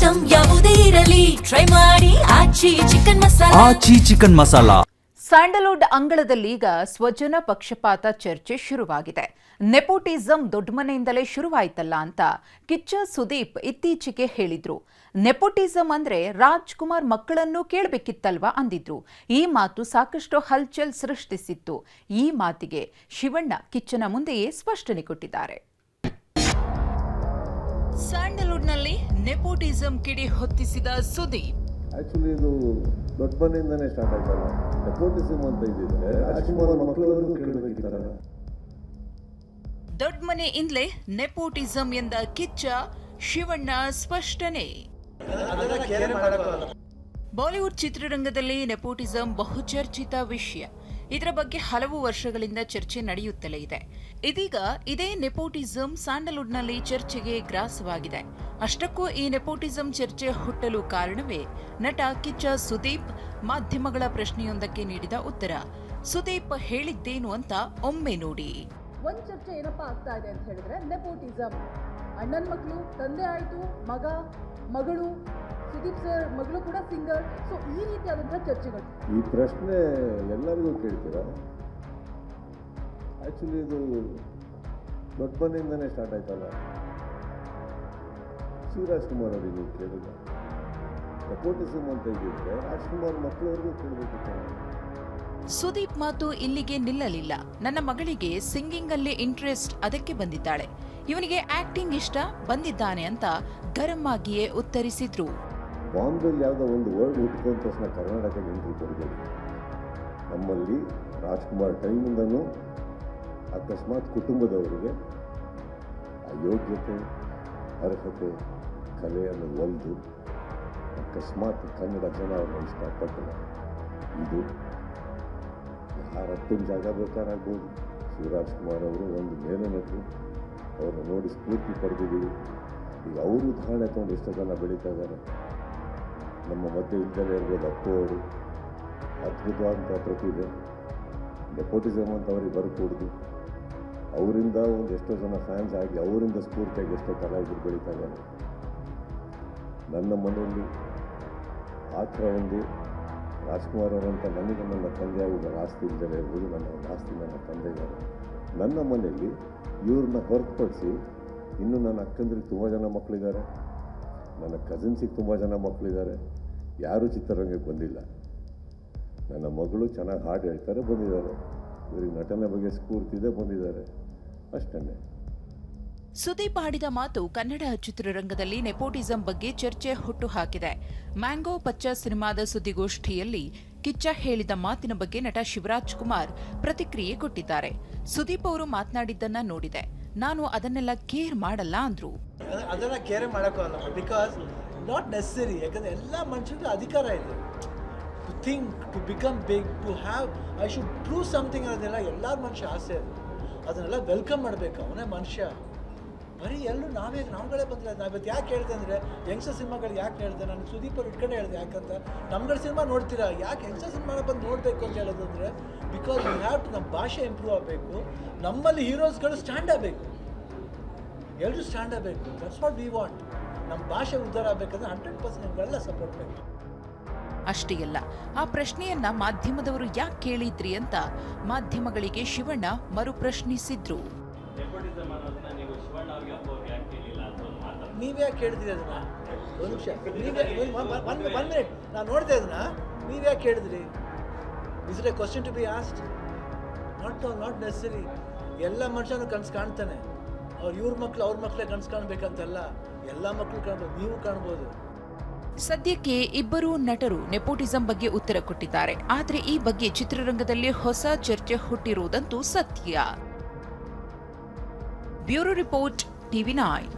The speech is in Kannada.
ಐಟಂ ಯಾವುದೇ ಇರಲಿ ಟ್ರೈ ಮಾಡಿ ಆಚಿ ಚಿಕನ್ ಮಸಾಲಾ. ಸ್ಯಾಂಡಲ್ವುಡ್ ಅಂಗಳದಲ್ಲೀಗ ಸ್ವಜನ ಪಕ್ಷಪಾತ ಚರ್ಚೆ ಶುರುವಾಗಿದೆ. ನೆಪೋಟಿಸಂ ದೊಡ್ಡಮನೆಯಿಂದಲೇ ಶುರುವಾಯ್ತಲ್ಲ ಅಂತ ಕಿಚ್ಚ ಸುದೀಪ್ ಇತ್ತೀಚೆಗೆ ಹೇಳಿದ್ರು. ನೆಪೋಟಿಸಂ ಅಂದ್ರೆ ರಾಜ್ಕುಮಾರ್ ಮಕ್ಕಳನ್ನು ಕೇಳಬೇಕಿತ್ತಲ್ವಾ ಅಂದಿದ್ರು. ಈ ಮಾತು ಸಾಕಷ್ಟು ಹಲ್ಚಲ್ ಸೃಷ್ಟಿಸಿತ್ತು. ಈ ಮಾತಿಗೆ ಶಿವಣ್ಣ ಕಿಚ್ಚನ ಮುಂದೆಯೇ ಸ್ಪಷ್ಟನೆ ಕೊಟ್ಟಿದ್ದಾರೆ. ಸ್ಯಾಂಡಲ್ವುಡ್ನಲ್ಲಿ ನೆಪೋಟಿಸಂ ಕಿಡಿ ಹೊತ್ತಿಸಿದ ಸುದೀಪ್. ಆಕ್ಚುಲಿ ಇದು ದೊಡ್ಡ ಮನೆಯಿಂದನೇ ಸ್ಟಾರ್ಟ್ ಆಯ್ತಲ್ಲ. ನೆಪೋಟಿಸಂ ಅಂತ ಇದ್ದಿದ್ರೆ ರಾಜ್ಕುಮಾರ್ ಮಕ್ಕಳವರೆಗೂ ಕೇಳಬೇಕಿತ್ತಲ್ಲ. ದೊಡ್ಡ ಮನೆಯಿಂದಲೇ ನೆಪೋಟಿಸಂ ಎಂದ ಕಿಚ್ಚ, ಶಿವಣ್ಣ ಸ್ಪಷ್ಟನೆ. ಬಾಲಿವುಡ್ ಚಿತ್ರರಂಗದಲ್ಲಿ ನೆಪೋಟಿಸಂ ಬಹುಚರ್ಚಿತ ವಿಷಯ. ಇದರ ಬಗ್ಗೆ ಹಲವು ವರ್ಷಗಳಿಂದ ಚರ್ಚೆ ನಡೆಯುತ್ತಲೇ ಇದೆ. ಇದೀಗ ಇದೇ ನೆಪೋಟಿಸಂ ಸ್ಯಾಂಡಲ್ವುಡ್ನಲ್ಲಿ ಚರ್ಚೆಗೆ ಗ್ರಾಸವಾಗಿದೆ. ಅಷ್ಟಕ್ಕೂ ಈ ನೆಪೋಟಿಸಂ ಚರ್ಚೆ ಹುಟ್ಟಲು ಕಾರಣವೇ ನಟ ಕಿಚ್ಚ ಸುದೀಪ್ ಮಾಧ್ಯಮಗಳ ಪ್ರಶ್ನೆಯೊಂದಕ್ಕೆ ನೀಡಿದ ಉತ್ತರ. ಸುದೀಪ್ ಹೇಳಿದ್ದೇನು ಅಂತ ಒಮ್ಮೆ ನೋಡಿ. ಒಂದು ಚರ್ಚೆ ಏನಪ್ಪಾ ಆಗ್ತಾ ಇದೆ ಅಂತ ಹೇಳಿದ್ರೆ, ನೆಪೋಟಿಸಂ, ಅಣ್ಣನ ಮಕ್ಕಳು, ತಂದೆ ಆಯಿತು, ಮಗ, ಮಗಳು, ಸುದೀಪ್ ಸರ್ ಮಗಳು ಕೂಡ ಸಿಂಗರ್. ಸೊ ಈ ರೀತಿಯಾದಂತಹ ಚರ್ಚೆಗಳು. ಈ ಪ್ರಶ್ನೆ ಎಲ್ಲರಿಗೂ ಕೇಳ್ತೀರಾ? ಆಕ್ಚುಲಿ ಇದು ದೊಡ್ಡ ಮನೆಯಿಂದನೇ ಸ್ಟಾರ್ಟ್ ಆಯ್ತಲ್ಲ. ಶಿವರಾಜ್ಕುಮಾರ್ ಅವರಿಗೆ ಕೇಳಿದ ನೆಪೋಟಿಸಂ ಅಂತ ಇದ್ದಿದ್ರೆ ರಾಜ್ಕುಮಾರ್ ಮಕ್ಕಳವರೆಗೂ ಕೇಳಬೇಕಿತ್ತು. ಸುದೀಪ್ ಮಾತು ಇಲ್ಲಿಗೆ ನಿಲ್ಲಲಿಲ್ಲ. ನನ್ನ ಮಗಳಿಗೆ ಸಿಂಗಿಂಗ್ ಅಲ್ಲಿ ಇಂಟ್ರೆಸ್ಟ್, ಅದಕ್ಕೆ ಬಂದಿದ್ದಾಳೆ. ಇವನಿಗೆ ಆಕ್ಟಿಂಗ್ ಇಷ್ಟ, ಬಂದಿದ್ದಾನೆ ಅಂತ ಗರಂ ಆಗಿಯೇ ಉತ್ತರಿಸಿದ್ರು. ಬಾಂಬೆಯಲ್ಲಿ ಯಾವುದೋ ಒಂದು ವರ್ಡ್ ಹುಟ್ಕೊಂಡ ತಕ್ಷಣ ಕರ್ನಾಟಕ ಎಂಟ್ರಿ ಕೊಡಬೇಕು. ನಮ್ಮಲ್ಲಿ ರಾಜ್ಕುಮಾರ್ ಟೈಮಿಂದನೂ ಅಕಸ್ಮಾತ್ ಕುಟುಂಬದವರಿಗೆ ಆ ಯೋಗ್ಯತೆ, ಅರ್ಹತೆ, ಕಲೆ ಅನ್ನೋದು ಒಲ್ದು ಅಕಸ್ಮಾತ್ ಕನ್ನಡ ಜನ ಅವ್ರನ್ನ ಇಷ್ಟಪಟ್ಟರೆ ಇದು ಯಾರತ್ತಿನ ಜಾಗ ಬೇಕಾರಾಗ್ಬೋದು. ಶಿವರಾಜ್ಕುಮಾರ್ ಅವರು ಒಂದು ಮೇಲೆ ನಟರು, ಅವ್ರನ್ನ ನೋಡಿ ಸ್ಫೂರ್ತಿ ಪಡೆದಿದ್ದೀವಿ. ಈಗ ಅವರು ಉದಾಹರಣೆ ತೊಗೊಂಡು ಎಷ್ಟೋ ಜನ ಬೆಳೀತಾ ಇದ್ದಾರೆ. ನಮ್ಮ ಮಧ್ಯೆ ಇದ್ದಲ್ಲೇ ಇರ್ಬೋದು ಅಪ್ಪು ಅವರು, ಅದ್ಭುತವಾದಂಥ ಪ್ರತಿಭೆ. ನೆಪೋಟಿಸಮ್ ಅಂತ ಅವ್ರಿಗೆ ಬರ್ಕೊಡ್ದು ಅವರಿಂದ ಒಂದು ಎಷ್ಟೋ ಜನ ಫ್ಯಾನ್ಸ್ ಆಗಿ ಅವರಿಂದ ಸ್ಫೂರ್ತಿಯಾಗಿ ಎಷ್ಟೋ ಕಲಾವಿದರು ಬೆಳೀತಾ ಇದ್ದಾರೆ. ನನ್ನ ಮನೆಯಲ್ಲಿ ಆ ಥರ ಒಂದು ರಾಜ್ಕುಮಾರ್ ಅವರಂತ ನನಗೆ ನನ್ನ ತಂದೆ ಆಗುವ ಆಸ್ತಿ ಇಲ್ಲದೆ ಇರ್ಬೋದು. ನನ್ನ ಆಸ್ತಿ ನನ್ನ ತಂದೆಗಾರ. ನನ್ನ ಮನೆಯಲ್ಲಿ ಇವ್ರನ್ನ ಹೊರತುಪಡಿಸಿ ಇನ್ನೂ ನನ್ನ ಅಕ್ಕಂದ್ರಿಗೆ ತುಂಬ ಜನ ಮಕ್ಕಳಿದ್ದಾರೆ, ನನ್ನ ಕಸಿನ್ಸಿಗೆ ತುಂಬ ಜನ ಮಕ್ಕಳಿದ್ದಾರೆ. ಯಾರೂ ಚಿತ್ರರಂಗಕ್ಕೆ ಬಂದಿಲ್ಲ. ನನ್ನ ಮಗಳು ಚೆನ್ನಾಗಿ ಹಾಡು ಹೇಳ್ತಾರೆ, ಬಂದಿದ್ದಾರೆ. ಇವರಿಗೆ ನಟನೆ ಬಗ್ಗೆ ಸ್ಫೂರ್ತಿ ಇದೆ, ಬಂದಿದ್ದಾರೆ, ಅಷ್ಟೇ. ಸುದೀಪ್ ಆಡಿದ ಮಾತು ಕನ್ನಡ ಚಿತ್ರರಂಗದಲ್ಲಿ ನೆಪೋಟಿಸಂ ಬಗ್ಗೆ ಚರ್ಚೆ ಹುಟ್ಟು ಹಾಕಿದೆ. ಮ್ಯಾಂಗೋ ಪಚ್ಚ ಸಿನಿಮಾದ ಸುದ್ದಿಗೋಷ್ಠಿಯಲ್ಲಿ ಕಿಚ್ಚ ಹೇಳಿದ ಮಾತಿನ ಬಗ್ಗೆ ನಟ ಶಿವರಾಜ್ಕುಮಾರ್ ಪ್ರತಿಕ್ರಿಯೆ ಕೊಟ್ಟಿದ್ದಾರೆ. ಸುದೀಪ್ ಅವರು ಮಾತನಾಡಿದ್ದನ್ನ ನೋಡಿದೆ, ನಾನು ಅದನ್ನೆಲ್ಲ ಕೇರ್ ಮಾಡಲ್ಲ ಅಂದ್ರು. ಅದನ್ನ ಕೇರ್ ಮಾಡೋಕ್ಕಲ್ಲ, ಬಿಕಾಸ್ ನಾಟ್ ನೆಸೆಸರಿ. ಯಾಕಂದ್ರೆ ಎಲ್ಲ ಮನುಷ್ಯರಿಗೂ ಅಧಿಕಾರ ಇದೆ. To think, to become big, to have, I should prove something ಅನ್ನೋದೆಲ್ಲ ಎಲ್ಲರ ಮನುಷ್ಯ ಆಸೆ ಅದು. ಅದನ್ನೆಲ್ಲ ವೆಲ್ಕಮ್ ಮಾಡಬೇಕು. ಅವನೇ ಮನುಷ್ಯ. ಬರೀ ಎಲ್ಲರೂ ನಾವುಗಳೇ ಬಂದಿಲ್ಲ. ನಾವು ಇವತ್ತು ಯಾಕೆ ಹೇಳ್ದೆ ಅಂದರೆ, ಯಂಗ್ಸ್ಟರ್ ಸಿನಿಮಾಗಳು ಯಾಕೆ ಹೇಳಿದೆ, ನಾನು ಸುದೀಪ್ ಅವ್ರು ಇಟ್ಕೊಂಡೆ ಹೇಳಿದೆ. ಯಾಕಂತ ನಮ್ಗಳ ಸಿನಿಮಾ ನೋಡ್ತೀರಾ, ಯಾಕೆ ಯಂಗ್ಸ್ಟರ್ ಸಿನಿಮಾ ಬಂದು ನೋಡಬೇಕು ಅಂತ ಹೇಳೋದಂದರೆ, ಬಿಕಾಸ್ ವಿ ಹ್ಯಾವ್ ಟು, ನಮ್ಮ ಭಾಷೆ ಇಂಪ್ರೂವ್ ಆಗಬೇಕು. ನಮ್ಮಲ್ಲಿ ಹೀರೋಸ್ಗಳು ಸ್ಟ್ಯಾಂಡ್ ಆಗಬೇಕು, ಎಲ್ಲರೂ ಸ್ಟ್ಯಾಂಡ್ ಆಗಬೇಕು. That's what we want. ನಮ್ಮ ಭಾಷೆ ಉದ್ಧಾರ ಆಗಬೇಕಂದ್ರೆ 100% ನಿಮ್ಗೆಲ್ಲ ಸಪೋರ್ಟ್ ಬೇಕು. ಅಷ್ಟೇ ಅಲ್ಲ, ಆ ಪ್ರಶ್ನೆಯನ್ನ ಮಾಧ್ಯಮದವರು ಯಾಕೆ ಕೇಳಿದ್ರಿ ಅಂತ ಮಾಧ್ಯಮಗಳಿಗೆ ಶಿವಣ್ಣ ಮರು ಪ್ರಶ್ನಿಸಿದ್ರು. ನೀವ್ಯಾಕೆ ಕೇಳಿದ್ರಿ ಅದನ್ನ? ಒಂದು ನಿಮಿಷ, ಒನ್ ಮಿನಿಟ್, ನಾನು ನೋಡ್ತಾ ಇದನ್ನ. ನೀವ್ಯಾಕೆ ಕೇಳಿದ್ರಿ? Is it a question to be asked? Not necessary. ಎಲ್ಲ ಮನುಷ್ಯನೂ ಕನಸು ಕಾಣ್ತಾನೆ. ಇವ್ರ ಮಕ್ಕಳು ಅವ್ರ ಮಕ್ಕಳೇ ಕನಸು ಕಾಣ್ಬೇಕಂತಲ್ಲ, ಎಲ್ಲ ಮಕ್ಕಳು ಕಾಣ್ಬೋದು, ನೀವು ಕಾಣ್ಬೋದು. ಸದ್ಯಕ್ಕೆ ಇಬ್ಬರೂ ನಟರು ನೆಪೋಟಿಸಂ ಬಗ್ಗೆ ಉತ್ತರ ಕೊಟ್ಟಿದ್ದಾರೆ. ಆದರೆ ಈ ಬಗ್ಗೆ ಚಿತ್ರರಂಗದಲ್ಲಿ ಹೊಸ ಚರ್ಚೆ ಹುಟ್ಟಿರುವುದಂತೂ ಸತ್ಯ. Bureau report, TV9.